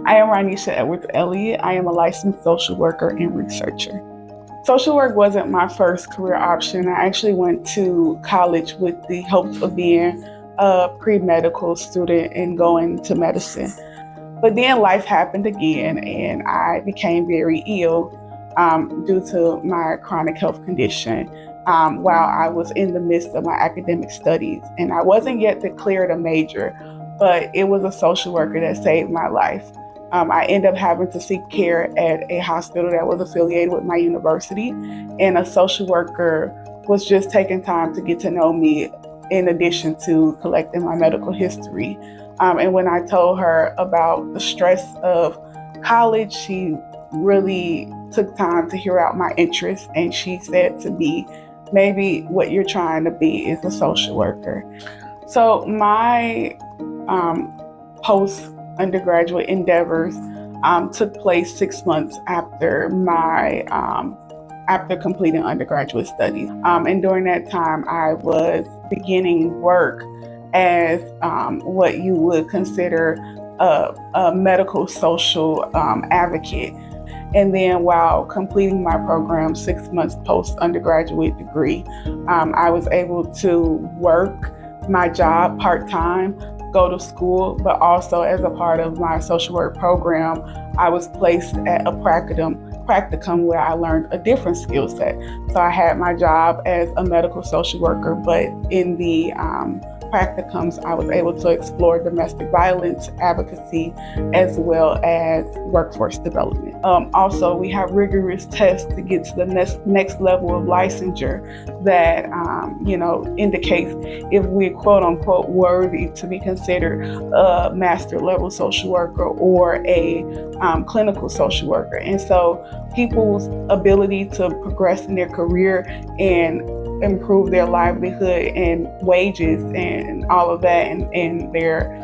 I am Ronisha Elliott. I am a licensed social worker and researcher. Social work wasn't my first career option. I actually went to college with the hopes of being a pre-medical student and going to medicine. But then life happened again and I became very ill due to my chronic health condition while I was in the midst of my academic studies. And I wasn't yet declared a major, but it was a social worker that saved my life. I ended up having to seek care at a hospital that was affiliated with my university, and a social worker was just taking time to get to know me in addition to collecting my medical history. And when I told her about the stress of college, she really took time to hear out my interests, and she said to me, maybe what you're trying to be is a social worker. So my post-undergraduate endeavors took place 6 months after after completing undergraduate studies. And during that time, I was beginning work as what you would consider a medical social advocate. And then while completing my program 6 months post-undergraduate degree, I was able to work my job part-time, go to school, but also as a part of my social work program, I was placed at a practicum where I learned a different skill set. So I had my job as a medical social worker, but in the practicums, I was able to explore domestic violence advocacy as well as workforce development. Also, we have rigorous tests to get to the next level of licensure that indicates if we're quote unquote worthy to be considered a master level social worker or a clinical social worker. And so people's ability to progress in their career and improve their livelihood and wages and all of that and their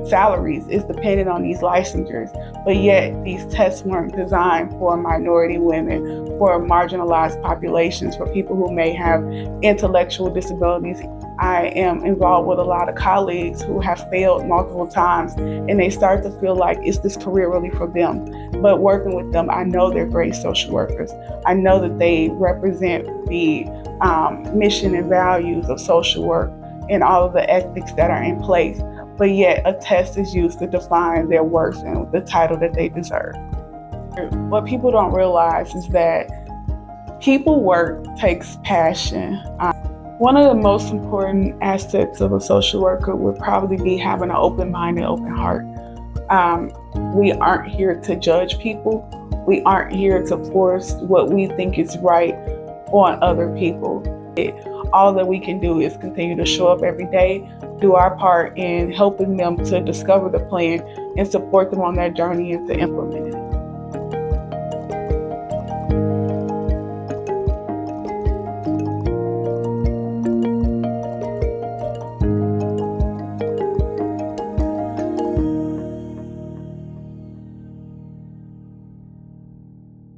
salaries is dependent on these licensures. But yet these tests weren't designed for minority women, for marginalized populations, for people who may have intellectual disabilities. I am involved with a lot of colleagues who have failed multiple times and they start to feel like, is this career really for them? But working with them, I know they're great social workers. I know that they represent the mission and values of social work and all of the ethics that are in place. But yet a test is used to define their worth and the title that they deserve. What people don't realize is that people work takes passion. One of the most important assets of a social worker would probably be having an open mind and open heart. We aren't here to judge people. We aren't here to force what we think is right on other people. All that we can do is continue to show up every day, do our part in helping them to discover the plan and support them on that journey and to implement it.